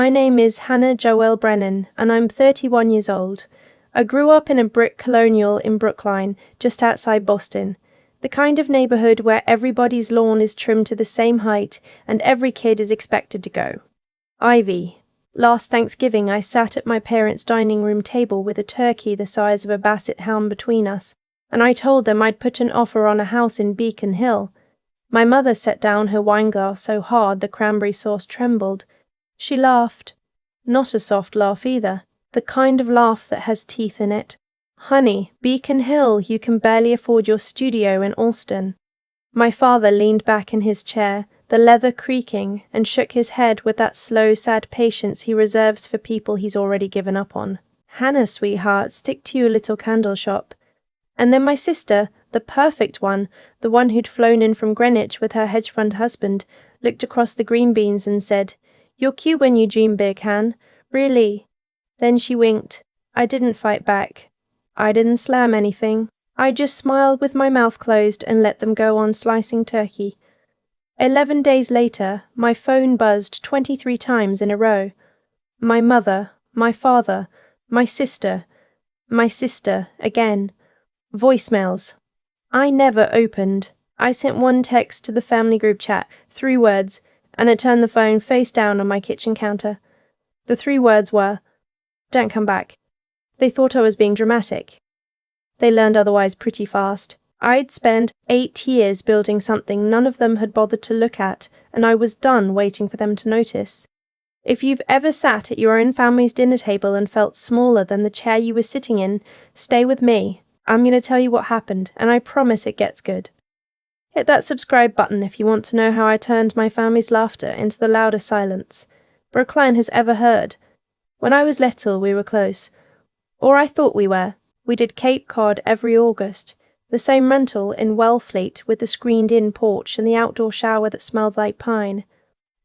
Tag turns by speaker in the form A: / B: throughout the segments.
A: My name is Hannah Joelle Brennan, and I'm 31 years old. I grew up in a brick colonial in Brookline, just outside Boston, the kind of neighborhood where everybody's lawn is trimmed to the same height and every kid is expected to go. Ivy. Last Thanksgiving I sat at my parents' dining room table with a turkey the size of a basset hound between us, and I told them I'd put an offer on a house in Beacon Hill. My mother set down her wineglass so hard the cranberry sauce trembled. She laughed. Not a soft laugh either, the kind of laugh that has teeth in it. Honey, Beacon Hill, you can barely afford your studio in Alston. My father leaned back in his chair, the leather creaking, and shook his head with that slow, sad patience he reserves for people he's already given up on. Hannah, sweetheart, stick to your little candle shop. And then my sister, the perfect one, the one who'd flown in from Greenwich with her hedge fund husband, looked across the green beans and said, "You're cute when you dream big, Han. Really." Then she winked. I didn't fight back. I didn't slam anything. I just smiled with my mouth closed and let them go on slicing turkey. 11 days later, my phone buzzed 23 times in a row. My mother, my father, my sister again. Voicemails. I never opened. I sent one text to the family group chat, 3 words, and it turned the phone face down on my kitchen counter. The 3 words were, "Don't come back." They thought I was being dramatic. They learned otherwise pretty fast. I'd spent 8 years building something none of them had bothered to look at, and I was done waiting for them to notice. If you've ever sat at your own family's dinner table and felt smaller than the chair you were sitting in, stay with me. I'm going to tell you what happened, and I promise it gets good. Hit that subscribe button if you want to know how I turned my family's laughter into the louder silence Brookline has ever heard. When I was little, we were close. Or I thought we were. We did Cape Cod every August, the same rental in Wellfleet with the screened-in porch and the outdoor shower that smelled like pine.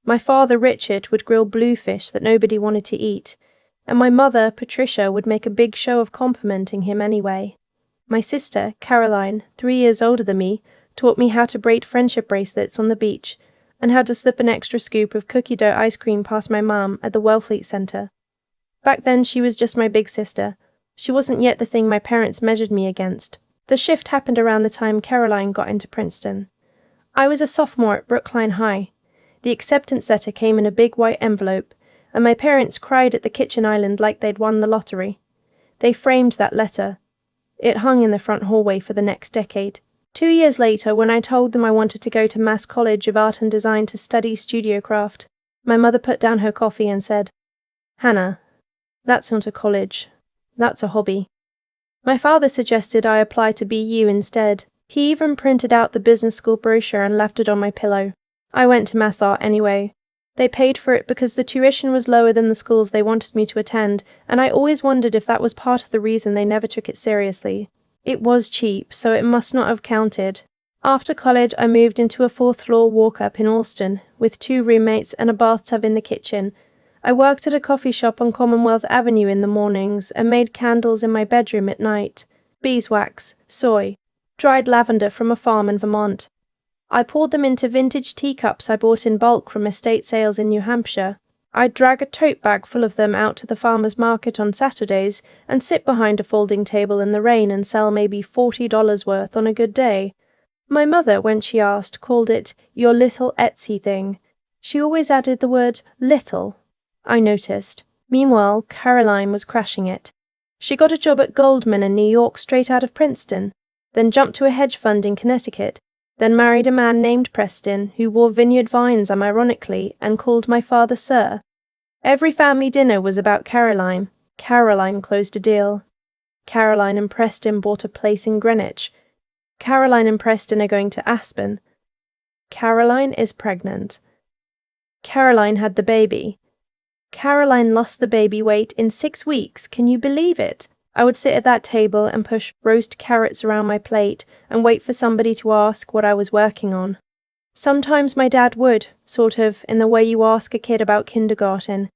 A: My father, Richard, would grill bluefish that nobody wanted to eat, and my mother, Patricia, would make a big show of complimenting him anyway. My sister, Caroline, 3 years older than me, taught me how to braid friendship bracelets on the beach, and how to slip an extra scoop of cookie dough ice cream past my mum at the Wellfleet Centre. Back then she was just my big sister. She wasn't yet the thing my parents measured me against. The shift happened around the time Caroline got into Princeton. I was a sophomore at Brookline High. The acceptance letter came in a big white envelope, and my parents cried at the kitchen island like they'd won the lottery. They framed that letter. It hung in the front hallway for the next decade. 2 years later, when I told them I wanted to go to Mass College of Art and Design to study studio craft, my mother put down her coffee and said, "Hannah, that's not a college. That's a hobby." My father suggested I apply to BU instead. He even printed out the business school brochure and left it on my pillow. I went to Mass Art anyway. They paid for it because the tuition was lower than the schools they wanted me to attend, and I always wondered if that was part of the reason they never took it seriously. It was cheap, so it must not have counted. After college, I moved into a 4th-floor walk-up in Alston, with 2 roommates and a bathtub in the kitchen. I worked at a coffee shop on Commonwealth Avenue in the mornings and made candles in my bedroom at night. Beeswax, soy, dried lavender from a farm in Vermont. I poured them into vintage teacups I bought in bulk from estate sales in New Hampshire. I'd drag a tote bag full of them out to the farmer's market on Saturdays and sit behind a folding table in the rain and sell maybe $40 worth on a good day. My mother, when she asked, called it your little Etsy thing. She always added the word little. I noticed. Meanwhile, Caroline was crashing it. She got a job at Goldman in New York straight out of Princeton, then jumped to a hedge fund in Connecticut, then married a man named Preston who wore vineyard vines unironically and called my father Sir. Every family dinner was about Caroline. Caroline closed a deal. Caroline and Preston bought a place in Greenwich. Caroline and Preston are going to Aspen. Caroline is pregnant. Caroline had the baby. Caroline lost the baby weight in 6 weeks. Can you believe it? I would sit at that table and push roast carrots around my plate and wait for somebody to ask what I was working on. Sometimes my dad would, sort of, in the way you ask a kid about kindergarten.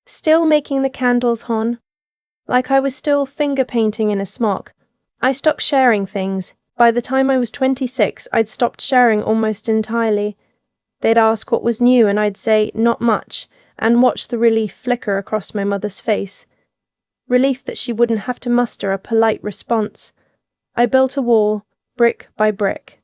A: Still making the candles, Hon? Like I was still finger-painting in a smock. I stopped sharing things. By the time I was 26, I'd stopped sharing almost entirely. They'd ask what was new and I'd say, not much, and watched the relief flicker across my mother's face. Relief that she wouldn't have to muster a polite response. I built a wall, brick by brick.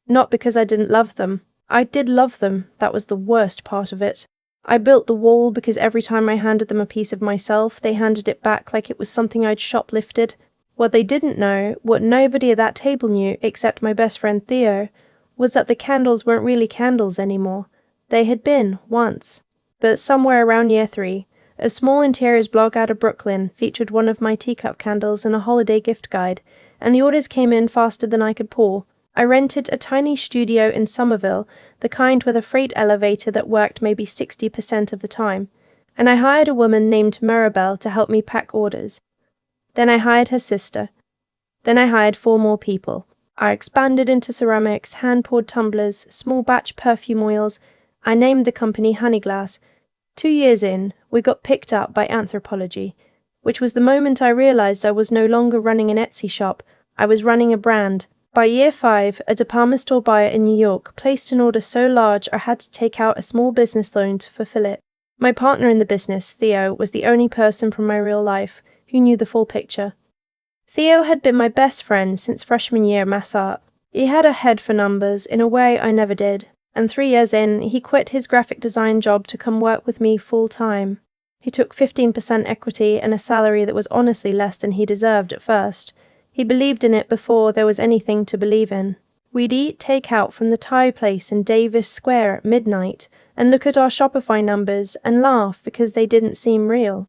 A: Not because I didn't love them. I did love them, that was the worst part of it. I built the wall because every time I handed them a piece of myself, they handed it back like it was something I'd shoplifted. What they didn't know, what nobody at that table knew except my best friend Theo, was that the candles weren't really candles anymore. They had been, once. But somewhere around year 3, a small interiors blog out of Brookline featured one of my teacup candles in a holiday gift guide, and the orders came in faster than I could pour. I rented a tiny studio in Somerville, the kind with a freight elevator that worked maybe 60% of the time, and I hired a woman named Mirabelle to help me pack orders. Then I hired her sister. Then I hired 4 more people. I expanded into ceramics, hand-poured tumblers, small batch perfume oils. I named the company Honeyglass. 2 years in, we got picked up by Anthropology, which was the moment I realized I was no longer running an Etsy shop, I was running a brand. By year 5, a department store buyer in New York placed an order so large I had to take out a small business loan to fulfill it. My partner in the business, Theo, was the only person from my real life who knew the full picture. Theo had been my best friend since freshman year Mass Art. He had a head for numbers in a way I never did, and 3 years in, he quit his graphic design job to come work with me full-time. He took 15% equity and a salary that was honestly less than he deserved at first. He believed in it before there was anything to believe in. We'd eat takeout from the Thai place in Davis Square at midnight and look at our Shopify numbers and laugh because they didn't seem real.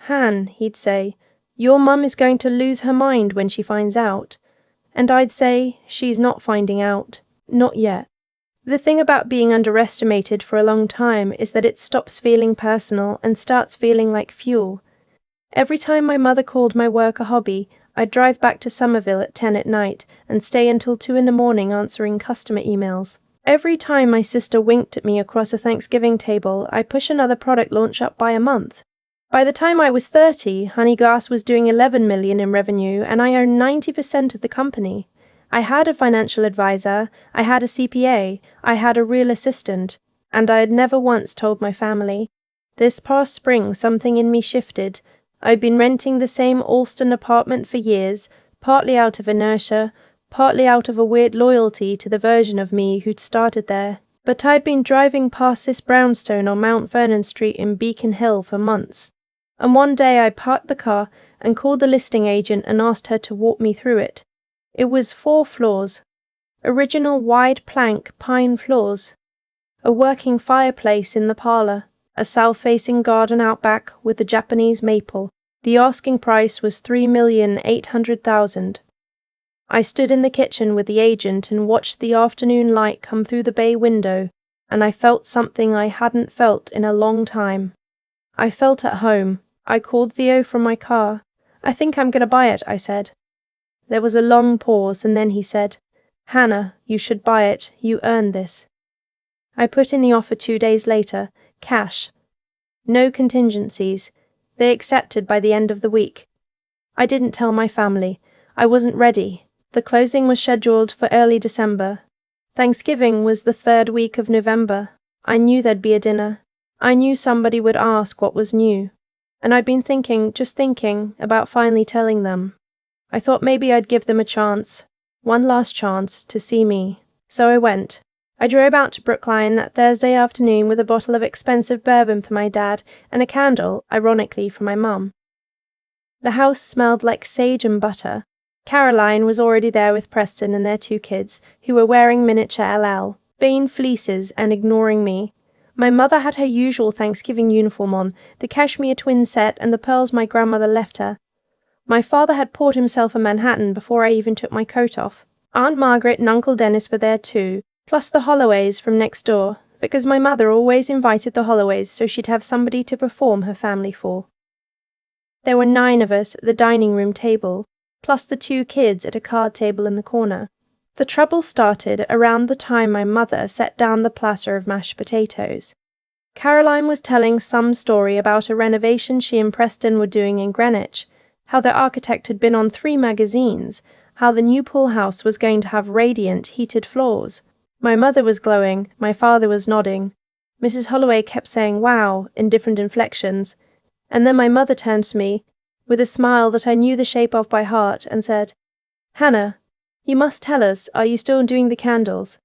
A: "Han," he'd say, "your mum is going to lose her mind when she finds out." And I'd say, "She's not finding out. Not yet." The thing about being underestimated for a long time is that it stops feeling personal and starts feeling like fuel. Every time my mother called my work a hobby, I'd drive back to Somerville at 10 at night and stay until 2 in the morning answering customer emails. Every time my sister winked at me across a Thanksgiving table, I'd push another product launch up by a month. By the time I was 30, Honeyglass was doing 11 million in revenue, and I owned 90% of the company. I had a financial advisor, I had a CPA, I had a real assistant, and I had never once told my family. This past spring, something in me shifted. I'd been renting the same Alston apartment for years, partly out of inertia, partly out of a weird loyalty to the version of me who'd started there. But I'd been driving past this brownstone on Mount Vernon Street in Beacon Hill for months. And one day I parked the car and called the listing agent and asked her to walk me through it. It was 4 floors. Original wide plank pine floors. A working fireplace in the parlour. A south-facing garden out back with a Japanese maple. The asking price was $3,800,000. I stood in the kitchen with the agent and watched the afternoon light come through the bay window, and I felt something I hadn't felt in a long time. I felt at home. I called Theo from my car. "I think I'm going to buy it," I said. There was a long pause, and then he said, "Hannah, you should buy it. You earned this." I put in the offer 2 days later, cash. No contingencies. They accepted by the end of the week. I didn't tell my family. I wasn't ready. The closing was scheduled for early December. Thanksgiving was the 3rd week of November. I knew there'd be a dinner. I knew somebody would ask what was new. And I'd been just thinking, about finally telling them. I thought maybe I'd give them a chance, one last chance, to see me. So I went. I drove out to Brookline that Thursday afternoon with a bottle of expensive bourbon for my dad and a candle, ironically, for my mum. The house smelled like sage and butter. Caroline was already there with Preston and their 2 kids, who were wearing miniature LL, Bane fleeces, and ignoring me. My mother had her usual Thanksgiving uniform on, the cashmere twin set and the pearls my grandmother left her. My father had poured himself a Manhattan before I even took my coat off. Aunt Margaret and Uncle Dennis were there too, plus the Holloways from next door, because my mother always invited the Holloways so she'd have somebody to perform her family for. There were 9 of us at the dining room table, plus the 2 kids at a card table in the corner. The trouble started around the time my mother set down the platter of mashed potatoes. Caroline was telling some story about a renovation she and Preston were doing in Greenwich, how their architect had been on 3 magazines, how the new pool house was going to have radiant, heated floors. My mother was glowing, my father was nodding. Mrs. Holloway kept saying wow in different inflections, and then my mother turned to me, with a smile that I knew the shape of by heart, and said, "Hannah, you must tell us, are you still doing the candles?"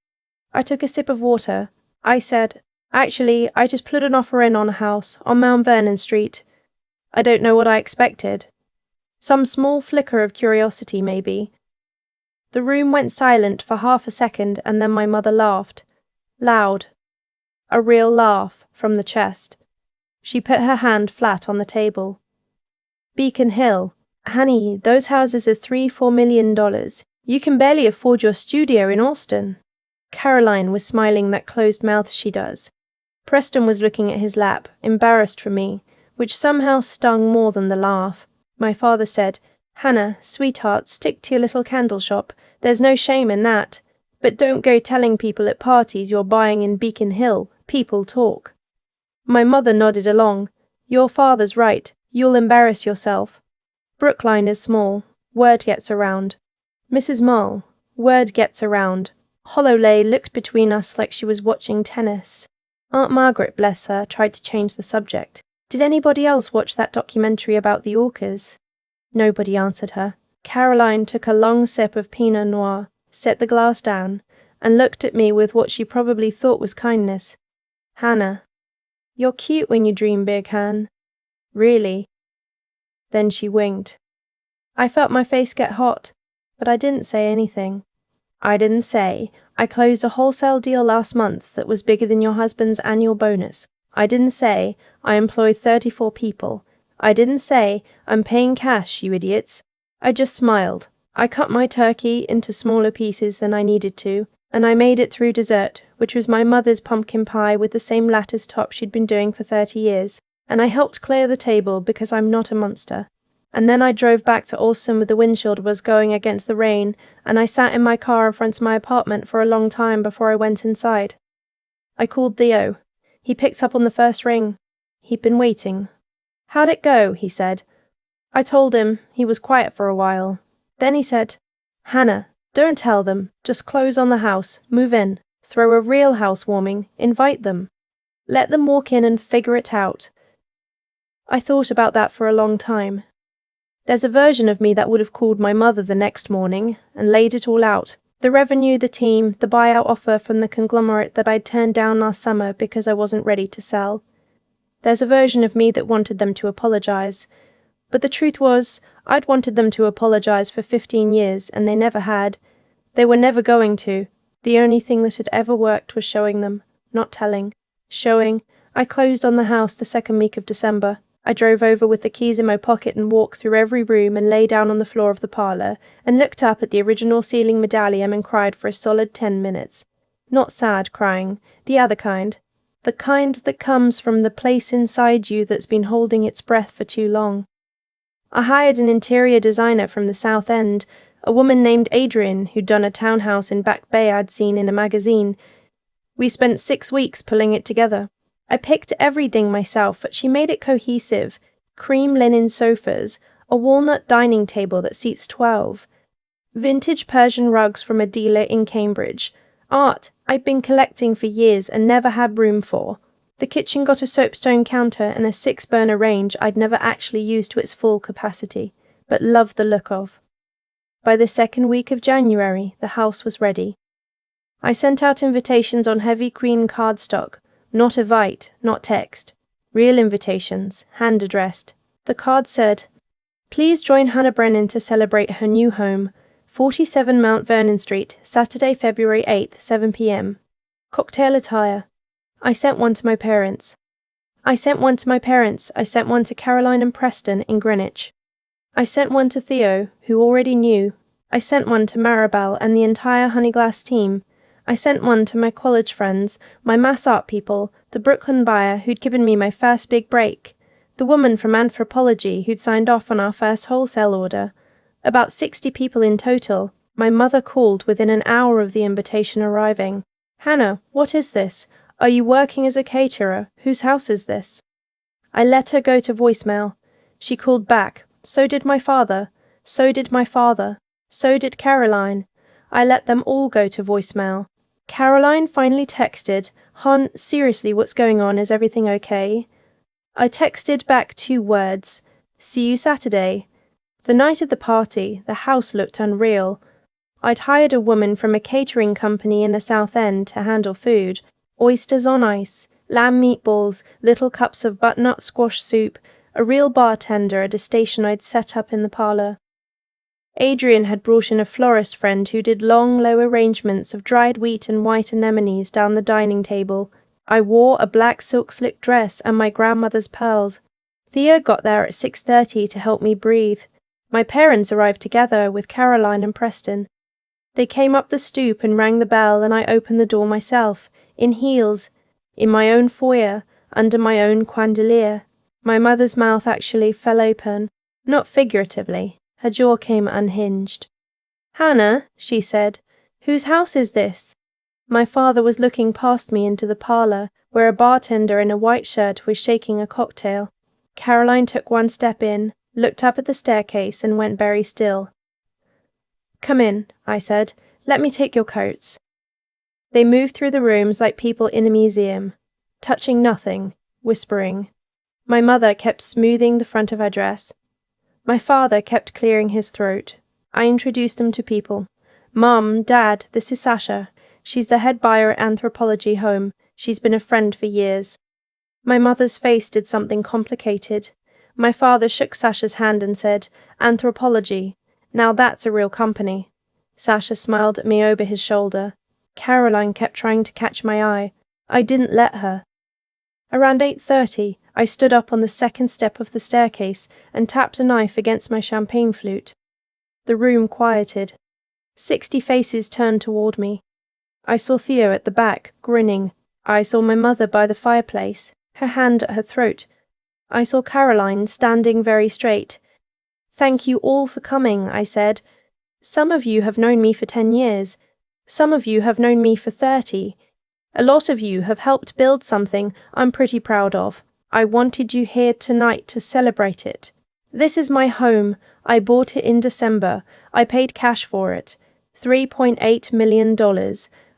A: I took a sip of water. I said, "Actually, I just put an offer in on a house on Mount Vernon Street." I don't know what I expected. Some small flicker of curiosity, maybe. The room went silent for half a second, and then my mother laughed. Loud. A real laugh from the chest. She put her hand flat on the table. "Beacon Hill. Honey, those houses are $3-4 million. You can barely afford your studio in Austin." Caroline was smiling that closed mouth she does. Preston was looking at his lap, embarrassed for me, which somehow stung more than the laugh. My father said, "Hannah, sweetheart, stick to your little candle shop. There's no shame in that. But don't go telling people at parties you're buying in Beacon Hill. People talk." My mother nodded along. "Your father's right. You'll embarrass yourself." Brookline is small. Word gets around. Mrs. Mull. Word gets around. Holloway looked between us like she was watching tennis. Aunt Margaret, bless her, tried to change the subject. "Did anybody else watch that documentary about the orcas?" Nobody answered her. Caroline took a long sip of Pinot Noir, set the glass down, and looked at me with what she probably thought was kindness. "Hannah, you're cute when you dream big, Han." "Really?" Then she winked. I felt my face get hot, but I didn't say anything. I didn't say, "I closed a wholesale deal last month that was bigger than your husband's annual bonus." I didn't say, "I employ 34 people." I didn't say, "I'm paying cash, you idiots." I just smiled. I cut my turkey into smaller pieces than I needed to, and I made it through dessert, which was my mother's pumpkin pie with the same lattice top she'd been doing for 30 years, and I helped clear the table because I'm not a monster. And then I drove back to Alston with the windshield was going against the rain, and I sat in my car in front of my apartment for a long time before I went inside. I called Theo. He picked up on the first ring. He'd been waiting. "How'd it go?" he said. I told him. He was quiet for a while. Then he said, "Hannah, don't tell them. Just close on the house. Move in. Throw a real housewarming. Invite them. Let them walk in and figure it out." I thought about that for a long time. There's a version of me that would have called my mother the next morning and laid it all out. The revenue, the team, the buyout offer from the conglomerate that I'd turned down last summer because I wasn't ready to sell. There's a version of me that wanted them to apologize. But the truth was, I'd wanted them to apologize for 15 years, and they never had. They were never going to. The only thing that had ever worked was showing them, not telling. Showing. I closed on the house the second week of December. I drove over with the keys in my pocket and walked through every room and lay down on the floor of the parlour and looked up at the original ceiling medallion and cried for a solid 10 minutes. Not sad crying, the other kind. The kind that comes from the place inside you that's been holding its breath for too long. I hired an interior designer from the South End, a woman named Adrian who'd done a townhouse in Back Bay I'd seen in a magazine. We spent 6 weeks pulling it together. I picked everything myself, but she made it cohesive. Cream linen sofas, a walnut dining table that seats 12, vintage Persian rugs from a dealer in Cambridge, art I'd been collecting for years and never had room for. The kitchen got a soapstone counter and a 6-burner range I'd never actually used to its full capacity, but loved the look of. By the second week of January, the house was ready. I sent out invitations on heavy cream cardstock. Not Evite, not text. Real invitations, hand-addressed. The card said, "Please join Hannah Brennan to celebrate her new home, 47 Mount Vernon Street, Saturday, February 8th, 7 p.m. Cocktail attire." I sent one to my parents. I sent one to Caroline and Preston in Greenwich. I sent one to Theo, who already knew. I sent one to Maribel and the entire Honeyglass team. I sent one to my college friends, my mass art people, the Brookline buyer who'd given me my first big break, the woman from anthropology who'd signed off on our first wholesale order. About 60 people in total. My mother called within an hour of the invitation arriving. "Hannah, what is this? Are you working as a caterer? Whose house is this?" I let her go to voicemail. She called back. So did my father. So did my father. So did Caroline. I let them all go to voicemail. Caroline finally texted, Hon, seriously, what's going on? Is everything okay? I texted back 2 words. See you Saturday. The night of the party, the house looked unreal. I'd hired a woman from a catering company in the South End to handle food. Oysters on ice, lamb meatballs, little cups of butternut squash soup, a real bartender at a station I'd set up in the parlour. Adrian had brought in a florist friend who did long, low arrangements of dried wheat and white anemones down the dining table. I wore a black silk slick dress and my grandmother's pearls. Thea got there at 6:30 to help me breathe. My parents arrived together with Caroline and Preston. They came up the stoop and rang the bell, and I opened the door myself, in heels, in my own foyer, under my own chandelier. My mother's mouth actually fell open, not figuratively. Her jaw came unhinged. "Hannah," she said, "whose house is this?" My father was looking past me into the parlour, where a bartender in a white shirt was shaking a cocktail. Caroline took 1 step in, looked up at the staircase, and went very still. "Come in," I said. "Let me take your coats." They moved through the rooms like people in a museum, touching nothing, whispering. My mother kept smoothing the front of her dress. My father kept clearing his throat. I introduced them to people. "Mum, Dad, this is Sasha. She's the head buyer at Anthropology Home. She's been a friend for years." My mother's face did something complicated. My father shook Sasha's hand and said, "Anthropology. Now that's a real company." Sasha smiled at me over his shoulder. Caroline kept trying to catch my eye. I didn't let her. Around 8:30, I stood up on the second step of the staircase and tapped a knife against my champagne flute. The room quieted. 60 faces turned toward me. I saw Theo at the back, grinning. I saw my mother by the fireplace, her hand at her throat. I saw Caroline standing very straight. "Thank you all for coming," I said. "Some of you have known me for 10 years. Some of you have known me for 30. A lot of you have helped build something I'm pretty proud of. I wanted you here tonight to celebrate it. This is my home. I bought it in December. I paid cash for it. $3.8 million.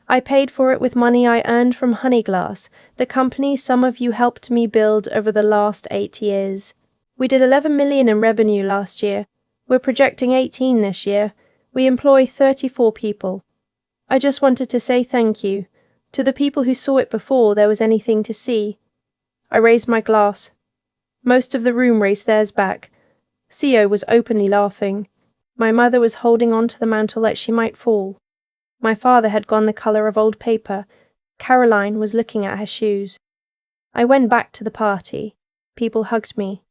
A: I paid for it with money I earned from Honeyglass, the company some of you helped me build over the last 8 years. We did 11 million in revenue last year. We're projecting 18 this year. We employ 34 people. I just wanted to say thank you. To the people who saw it before there was anything to see." I raised my glass. Most of the room raised theirs back. Theo was openly laughing. My mother was holding on to the mantel like she might fall. My father had gone the colour of old paper. Caroline was looking at her shoes. I went back to the party. People hugged me.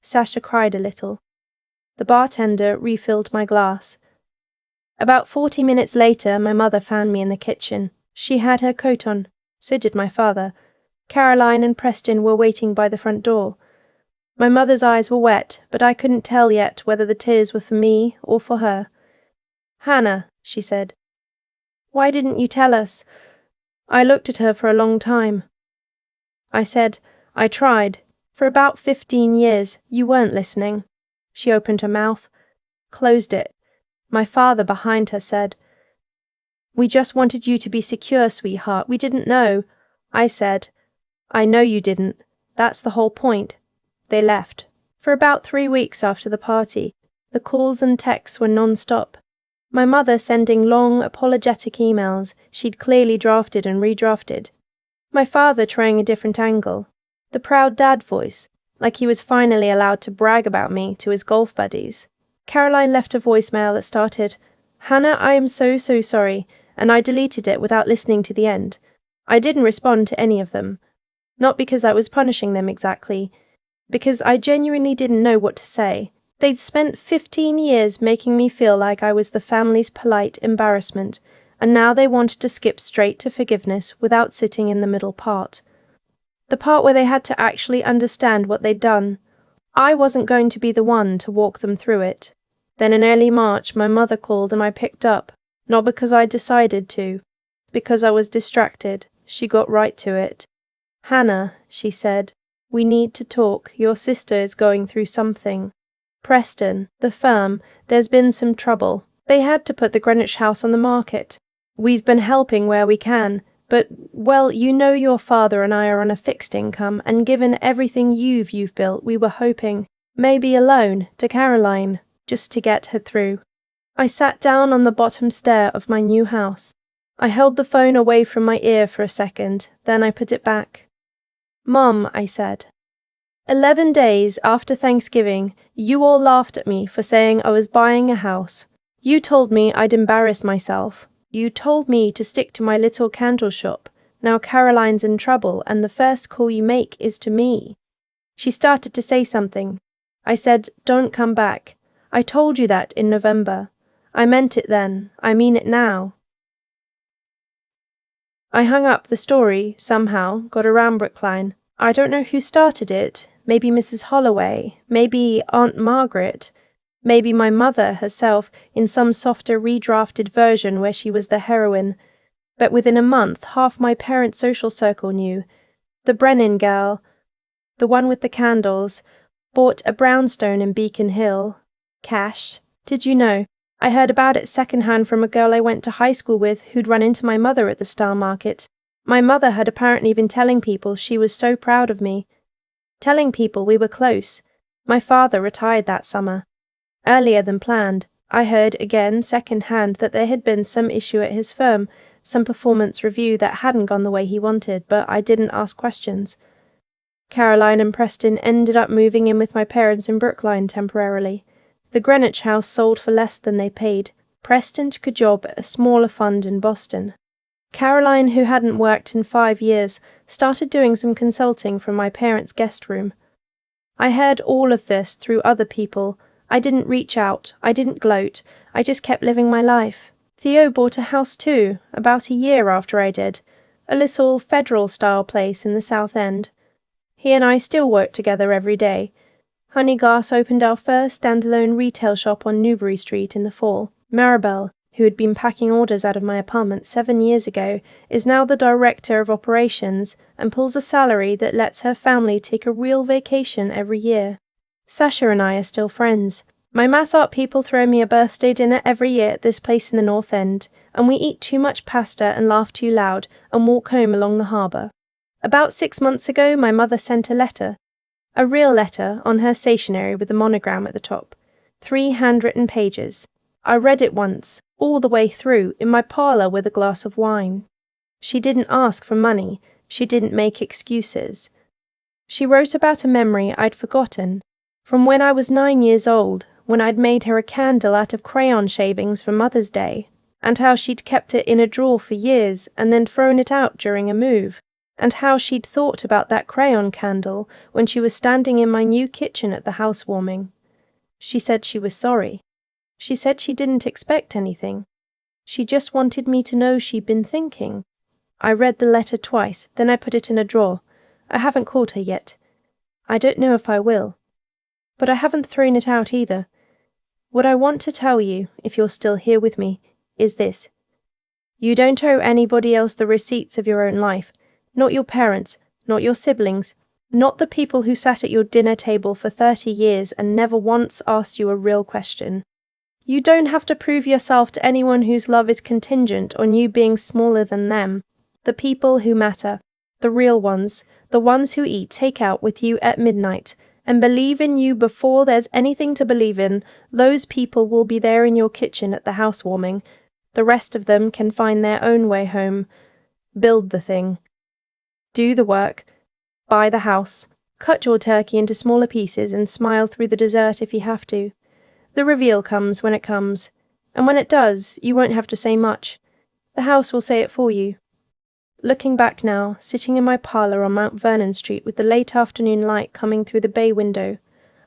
A: Sasha cried a little. The bartender refilled my glass. About 40 minutes later, my mother found me in the kitchen. She had her coat on. So did my father. Caroline and Preston were waiting by the front door. My mother's eyes were wet, but I couldn't tell yet whether the tears were for me or for her. "Hannah," she said. "Why didn't you tell us?" I looked at her for a long time. I said, "I tried. For about 15 years, you weren't listening." She opened her mouth, closed it. My father behind her said, "We just wanted you to be secure, sweetheart. We didn't know." I said, "I know you didn't. That's the whole point." They left. For about 3 weeks after the party, the calls and texts were non-stop. My mother sending long, apologetic emails she'd clearly drafted and redrafted. My father trying a different angle. The proud dad voice, like he was finally allowed to brag about me to his golf buddies. Caroline left a voicemail that started, "Hannah, I am so sorry," and I deleted it without listening to the end. I didn't respond to any of them. Not because I was punishing them exactly, because I genuinely didn't know what to say. They'd spent 15 years making me feel like I was the family's polite embarrassment, and now they wanted to skip straight to forgiveness without sitting in the middle part. The part where they had to actually understand what they'd done. I wasn't going to be the one to walk them through it. Then in early March, my mother called and I picked up, not because I decided to, because I was distracted. She got right to it. "Hannah," she said, "we need to talk. Your sister is going through something. Preston, the firm, there's been some trouble. They had to put the Greenwich house on the market. We've been helping where we can. But, well, you know your father and I are on a fixed income, and given everything you've built, we were hoping, maybe a loan to Caroline, just to get her through. I sat down on the bottom stair of my new house. I held the phone away from my ear for a second, then I put it back. Mum, I said. 11 days after Thanksgiving, you all laughed at me for saying I was buying a house. You told me I'd embarrass myself. You told me to stick to my little candle shop. Now Caroline's in trouble, and the first call you make is to me. She started to say something. I said, don't come back. I told you that in November. I meant it then. I mean it now. I hung up the story, somehow, got around Brookline. I don't know who started it. Maybe Mrs. Holloway. Maybe Aunt Margaret. Maybe my mother herself, in some softer redrafted version where she was the heroine. But within a month, half my parents' social circle knew. The Brennan girl, the one with the candles, bought a brownstone in Beacon Hill. Cash. Did you know? I heard about it secondhand from a girl I went to high school with who'd run into my mother at the Star Market. My mother had apparently been telling people she was so proud of me. Telling people we were close. My father retired that summer. Earlier than planned, I heard again second-hand that there had been some issue at his firm, some performance review that hadn't gone the way he wanted, but I didn't ask questions. Caroline and Preston ended up moving in with my parents in Brookline temporarily. The Greenwich house sold for less than they paid. Preston took a job at a smaller fund in Boston. Caroline, who hadn't worked in 5 years, started doing some consulting from my parents' guest room. I heard all of this through other people. I didn't reach out, I didn't gloat, I just kept living my life. Theo bought a house too, about a year after I did, a little federal-style place in the South End. He and I still work together every day. Honeygass opened our first standalone retail shop on Newbury Street in the fall. Maribel, who had been packing orders out of my apartment 7 years ago, is now the director of operations and pulls a salary that lets her family take a real vacation every year. Sasha and I are still friends. My mass art people throw me a birthday dinner every year at this place in the North End, and we eat too much pasta and laugh too loud and walk home along the harbour. About 6 months ago, my mother sent a letter. A real letter on her stationery with a monogram at the top. 3 handwritten pages. I read it once, all the way through, in my parlour with a glass of wine. She didn't ask for money. She didn't make excuses. She wrote about a memory I'd forgotten, from when I was 9 years old, when I'd made her a candle out of crayon shavings for Mother's Day, and how she'd kept it in a drawer for years and then thrown it out during a move, and how she'd thought about that crayon candle when she was standing in my new kitchen at the housewarming. She said she was sorry. She said she didn't expect anything. She just wanted me to know she'd been thinking. I read the letter twice, then I put it in a drawer. I haven't called her yet. I don't know if I will. But I haven't thrown it out either. What I want to tell you, if you're still here with me, is this. You don't owe anybody else the receipts of your own life. Not your parents, not your siblings, not the people who sat at your dinner table for 30 years and never once asked you a real question. You don't have to prove yourself to anyone whose love is contingent on you being smaller than them. The people who matter, the real ones, the ones who eat takeout with you at midnight and believe in you before there's anything to believe in, those people will be there in your kitchen at the housewarming. The rest of them can find their own way home. Build the thing. Do the work. Buy the house. Cut your turkey into smaller pieces and smile through the dessert if you have to. The reveal comes when it comes, and when it does, you won't have to say much. The house will say it for you. Looking back now, sitting in my parlour on Mount Vernon Street with the late afternoon light coming through the bay window,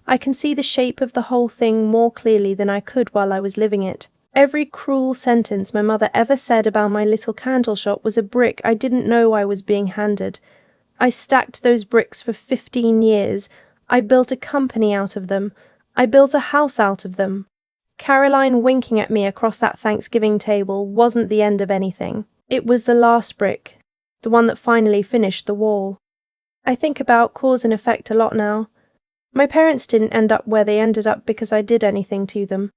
A: I can see the shape of the whole thing more clearly than I could while I was living it. Every cruel sentence my mother ever said about my little candle shop was a brick I didn't know I was being handed. I stacked those bricks for 15 years. I built a company out of them. I built a house out of them. Caroline winking at me across that Thanksgiving table wasn't the end of anything. It was the last brick, the one that finally finished the wall. I think about cause and effect a lot now. My parents didn't end up where they ended up because I did anything to them.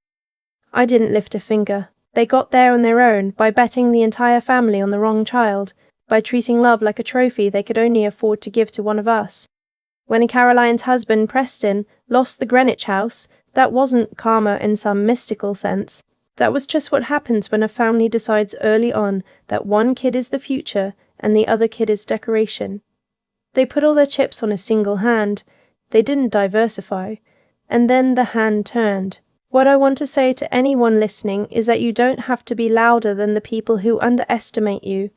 A: I didn't lift a finger. They got there on their own by betting the entire family on the wrong child. by treating love like a trophy they could only afford to give to one of us. When Caroline's husband, Preston, lost the Greenwich house, that wasn't karma in some mystical sense. That was just what happens when a family decides early on that one kid is the future and the other kid is decoration. They put all their chips on a single hand. They didn't diversify. And then the hand turned. What I want to say to anyone listening is that you don't have to be louder than the people who underestimate you.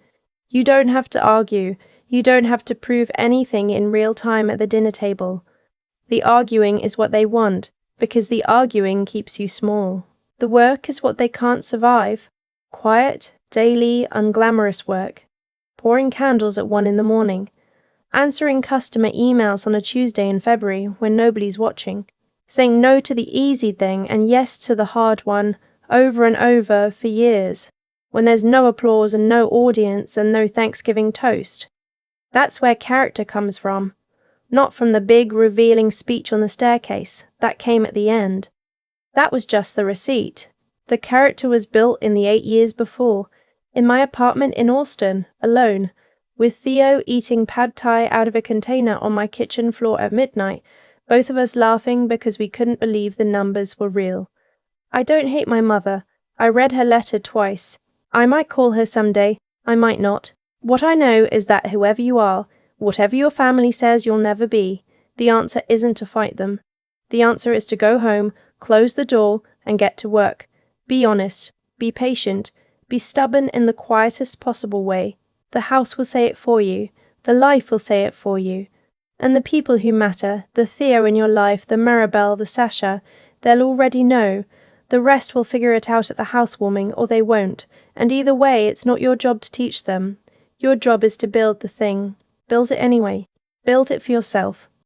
A: You don't have to argue. You don't have to prove anything in real time at the dinner table. The arguing is what they want, because the arguing keeps you small. The work is what they can't survive. Quiet, daily, unglamorous work. Pouring candles at 1 a.m. Answering customer emails on a Tuesday in February when nobody's watching. Saying no to the easy thing and yes to the hard one, over and over for years, when there's no applause and no audience and no Thanksgiving toast. That's where character comes from. Not from the big, revealing speech on the staircase. That came at the end. That was just the receipt. The character was built in the 8 years before, in my apartment in Alston, alone, with Theo eating pad thai out of a container on my kitchen floor at midnight, both of us laughing because we couldn't believe the numbers were real. I don't hate my mother. I read her letter twice. I might call her someday. I might not. What I know is that whoever you are, whatever your family says you'll never be, the answer isn't to fight them. The answer is to go home, close the door, and get to work. Be honest. Be patient. Be stubborn in the quietest possible way. The house will say it for you. The life will say it for you. And the people who matter, the Theo in your life, the Maribel, the Sasha, they'll already know. The rest will figure it out at the housewarming, or they won't, and either way it's not your job to teach them. Your job is to build the thing. Build it anyway. Build it for yourself.